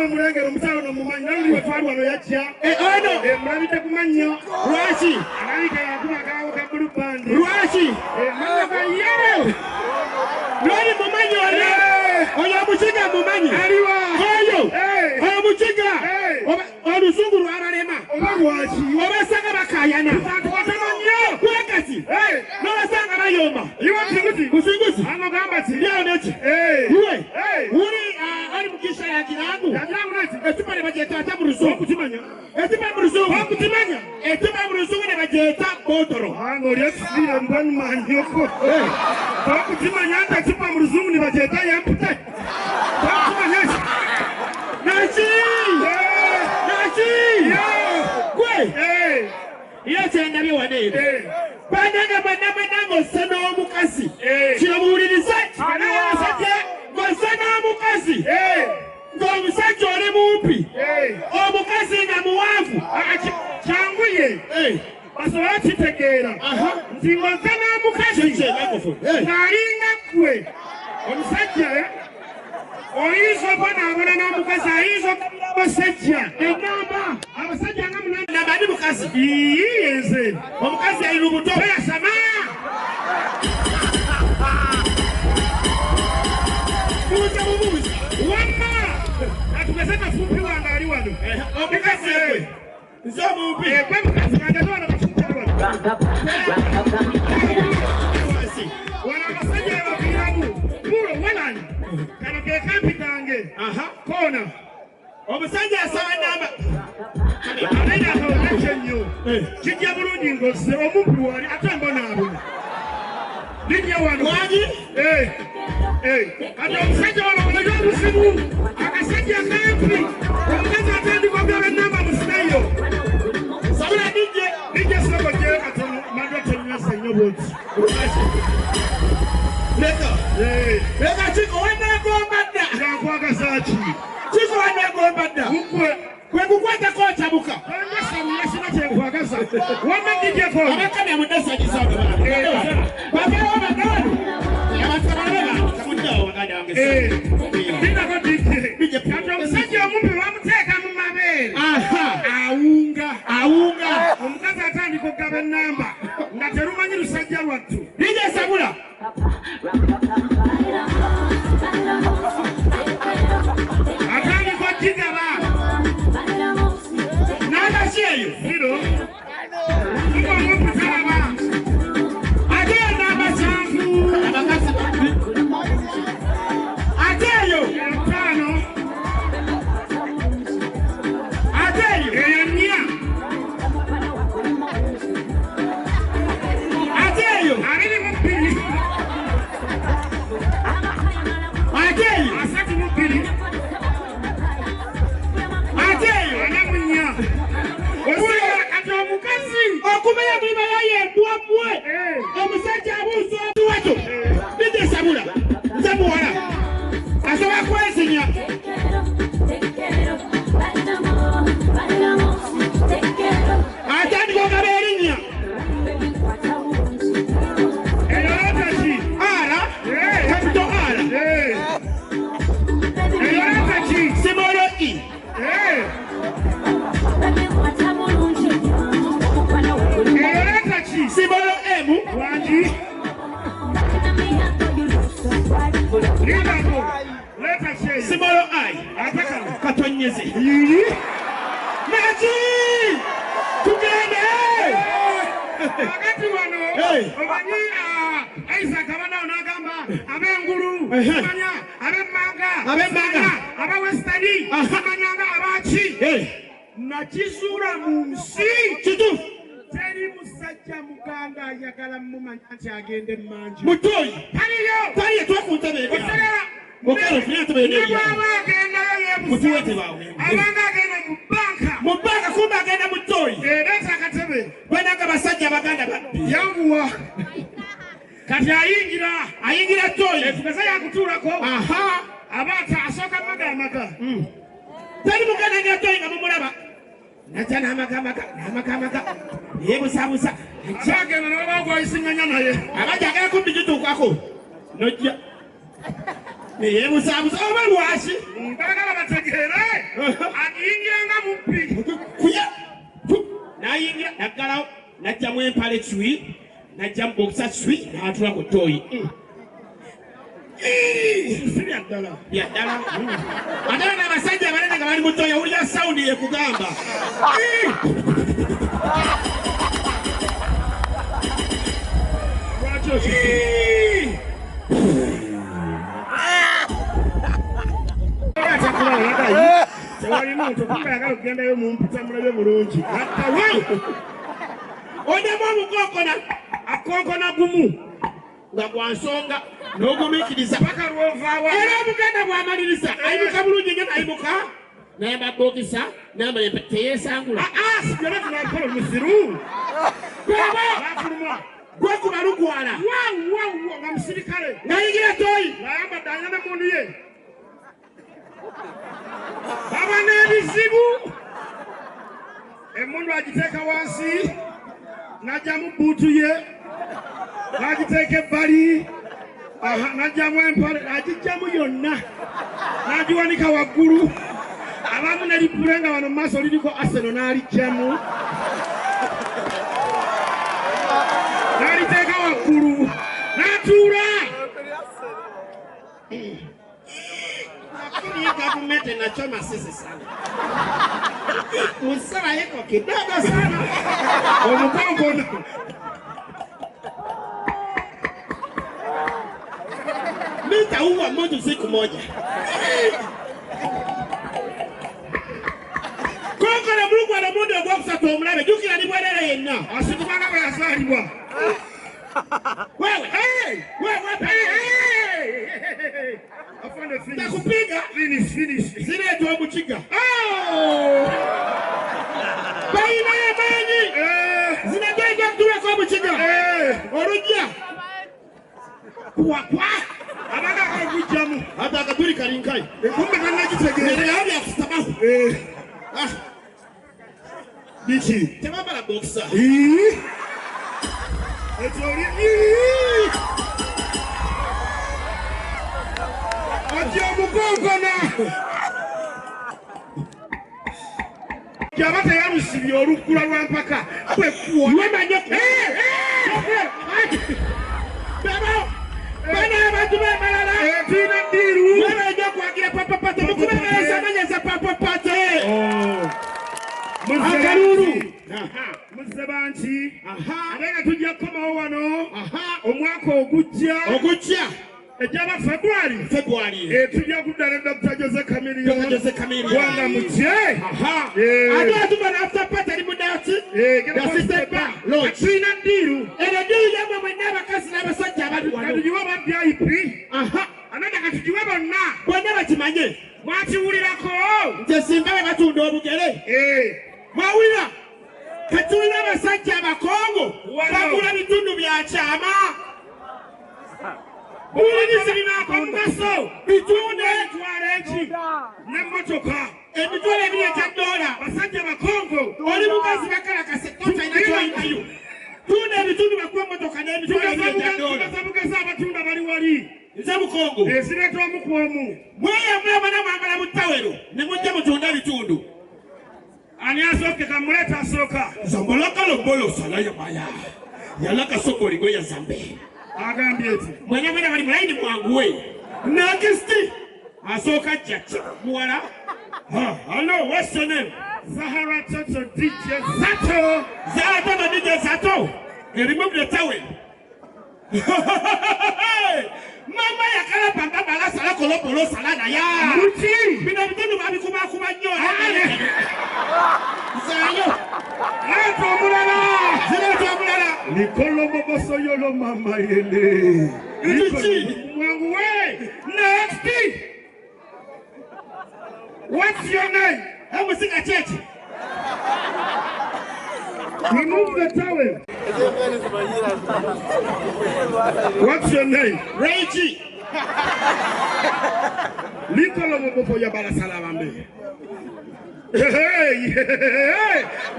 nawe mulengero omusawo nomumanyi naluli wetwali wano yajja ono mulabite ku mannyo lwaki alabika yakuba akawo ka blue band lwaki mannyo ga yero lwali mumanyi oyo omukiga mumanyi aliwa oyo omukiga oluzungu lwabalema oba lwaki obasanga bakayana abantu batono nnyo kwekati n'obasanga bayomba musinguzi amagamba ti lyoneki uli ali mukisha ya kirangu etupa ne bagyeta ata mu luzungu okutimanya etupa mu luzungu okutimanya etupa mu luzungu ne bagyeta botoro oli ekisire mbwanumanyoko okutimanya nti etupa mu luzungu ne bagyeta yampute okutimanya naki gwe yekyendabye waneero bananga bannabananga ossa n'omukazi kino muwulirize kikanayasajja ng'ossa n'omukazi ng'omusajja oli mumpi omukazi nga muwanvu kyanguye basobole kitegeera nti ng'ossa n'omukazi ng'alinga ggwe omusajja oyinza obonaabona n'omukazi ayinza okabira abasajja engamba abasajja nga munamba ani mukazi yenze omukazi ayina obuto yasama buuza bubuuza wamma atugeze kafumpi wange ali wano omukazi ekwe nze omumpi ekwe mukazi wange wano bakimukyali wano wano abasajja ebaviiramu mulo walani kano ke kampi kange koona omusajja asaba namba abeera akaonekyo nnyo kijja bulungi ng'ozze omumpi wali ate mbonaabona linnya wano wagi kati omusajja wano olege obuzibu akasajja kampi omukazi atandika ogaba enamba musinayo sabula dijje sobogyeo katono madotonywesa nnyo bwoti leka Chiko wanegomba dda nkwagasa ki Chiko wanegomba dda kwe kukwata kocha buka ndasabula kino kyenkwagasa wamagijeko abakanya mudasanyisa babeewo bagani abatabale kamuddawo baganda wange ndinako dijje kati omusajja omumpi bamuteeka mu mabeere awunga omukazi atandika okugaba ennamba nga terumanyi lusajja lwattu dijje sabula atandika okigaba n'agakyeyo iro ng'omumpitalaba ate enamba kyanvu ate eyo etaano ate eyo eyo nnya ate eyo abiri mu bbiri ate eyo asatu mu bbiri ate eyo ana mu nnya kati omukazi okumenya mwibalayo embwabwe omusajja abuuza obuwato bijesabula nze muwala asobola kwesinya atandika ogaba erinnya eyolotaki ala kapito ala eyolotaki simolo i eyolotaki simolo emu wangi libako letaki simolo ai atakano katonyeze naki tugende wakati wano omanyi Isaac abanawo n'agamba ab'engulu amanya ab'emmanga abawestani amanyanga abaki nakizuula mu nsi kituufu teri musajja muganda ayagala mumanya nti agende mmanju mutoyi taliyo twakuntabeega nibwaba agendayo yebusa abanga agenda mu banka kumba agenda mu toyi ereeta akatebe bananga basajja abaganda babbi yamuwa kati ayingira toyi etugeza yakutuulako abaata asooka amaka tali muganda ngira toyi nga mumulaba najja n'amaka yebusabusa agenda nabagwayisiŋŋanya naye abajja agala kumbi gituukako nojja yebusabusa oba lwaki bagala bategeere agiyingiranga mubbi. N'ayingira naggalawo n'ajjamu empale cwi n'ajjamu bokisa cwi n'atula ku ttooyi. Byaddala. Ate n'abasajja abanene nga bali mu ttooyi owulira sawundi yekugamba. Lwaki okisi? Tewali muntu kumbe ayagala okugendayo mu mputa mulabe bulungi. Oddemu omukonkona akonkona gumu nga gwa nsonga n'ogumiikiriza paka lw'ovaawa. era omuganda bw'amaliriza ayimuka bulungi nga nayimuka nayamba bookisa n'amala teyeesangula. Sigala tunakola musiru. Bafuluma. Gwe kuba lugwala nga musirikale. ng'ayingira ttooyi. Ng'ayambadde alina ne mundu ye. Baba n'ebizibu. Emmundu agiteeka wansi. N'ajjamu buutu ye. N'agiteeka ebbali. N'ajjamu empale. Agijjamu yonna. N'agiwanika waggulu. Abamu ne lippule nga wano mu maaso liriko Arsenal n'alijjamu. N'aliteeka waggulu. N'atuula. Lakini hii government inachoma sisi sana. Musara iko kidogo sana. Omukonkona. Nitaua mtu siku moja. Konkona Mungu ana mundu ogwokusatu omulabe jukira ni bwerere yenna. Asitukana bwe yazaalibwa. Wewe. Afande finish. Takupiga. Finish. Zile tu omukiga. Baina ya manyi. Zinatenda kutuwa kwa omukiga. Olujja. Kwa. Abaga akagujjamu. Hata akatuli kalinkai. Kumbe kannagitegeera. Yali akusabaho. Biki. Tebambala bokisa. Ekyo oli. Ati omukonkona. Kyaba teyalusibye olukkula lwa mpaka. Wemanye. Bana abantu b'Embarara. Tulina ddiiru. Wemanye kwagira papapate. Mukubeereza amanyeza papapate. Akalulu. Muzze banki. Ate nga tujja kukomawo wano. Omwaka ogujja. Ejjaba February. Tujja kudda ne Dr. Jose Chameleon. Wanga mutye. Ate atuba na after party ali mudati. Tulina ddiiru. Eno ddiiru yamwe mwenna abakazi n'abasajja abali wano. Katugiwe aba VIP. Anadda katugiwe bonna. Bonna bakimanye. Mwakiwulirako. Nze singa bwe batunda obugere. Mwawulira. Katulina abasajja abakongo. Bagula bitundu bya kyama. Buuliriza binaako mugaso. Bitunde. Bitwala eki. N'emmotoka. Emitwalo ebiri $100. Basajja bakongo. Oli mukazi bakalakase totalina kyolinayo. Tunda ebitundu bakuwa emmotoka n'emitwalo ebiri $100. Tugeza abatunda bali wali. Nze mukongo. Zireeta omu ku omu. Mweyamulaba namwambala mu ttawero ne mujja mutunda ebitundu. Ani asooke kamuleeta asooka. Zambolaka lombolo salaya maya. Yalaka soko ligoya zambe. Agambye eti. Mwena bali mulaini mwanguwe. Next. Asooka jjaki. Muwala. Hello, what's your name? Zahara Toto DJ Zato. Zahara Toto DJ Zato. Remove the towel. Mama yakala pamba bala sala kolopolo sala na ya. Muti. Bina bitundu babikuba nnyo. Zayo. Zireeta omulala. Nikolo boboso yolo mama yene. Iki. Mwanguwe. Next. What's your name? Musika church. Remove the towel. What's your name? Reggie. Likolo mobofo ya balasala bambe. Hey,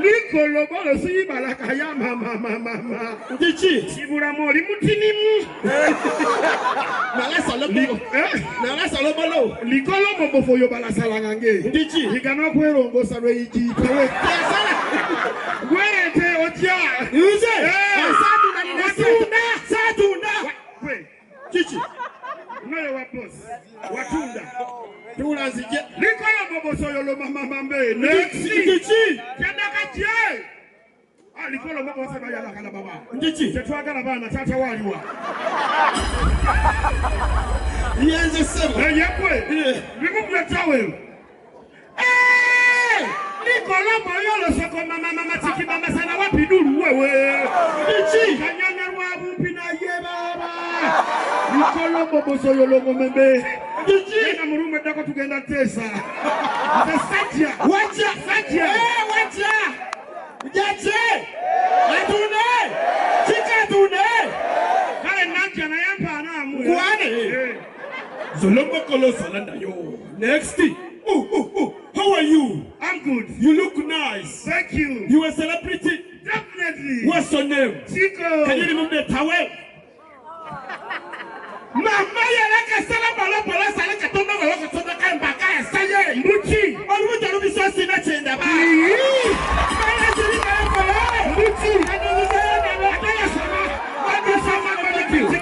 Likolo bolo si balaka ya mama. Ndichi. Sibura mori mutinimu. Nala salo bolo. Likolo mobofo yo balasala ngange. Ndichi. Ikana kwerongo salwe iji. Gwete otia. Uze. Satunda. Wait. Chichi. No wa boss. Watunda. Tulanzije. Likolo boboso yo lo mama mambe. Ndichi. Kyandaka tie. Likolo boboso ba yala kala baba. Ndichi. Tetwagala bana tata waliwa. Yenze sema. Yekwe. Remove your towel. Likolo boyo lo soko mama tiki mama sana wapi duru wewe. Ndichi. Kanyanya wa bupi na ye baba. Likolo boboso yo lo momembe. Ndichi. Na murume dako tugenda tesa. Satia. Wacha. Wacha. Ujache. Atune. Chika tune. Kale nanti anayampa na amu. Kwane. Zolombo kolo salanda yo. Next. How are you? I'm good. You look nice. Thank you. You a celebrity? Definitely. What's your name? Chiko. Can you remove the towel?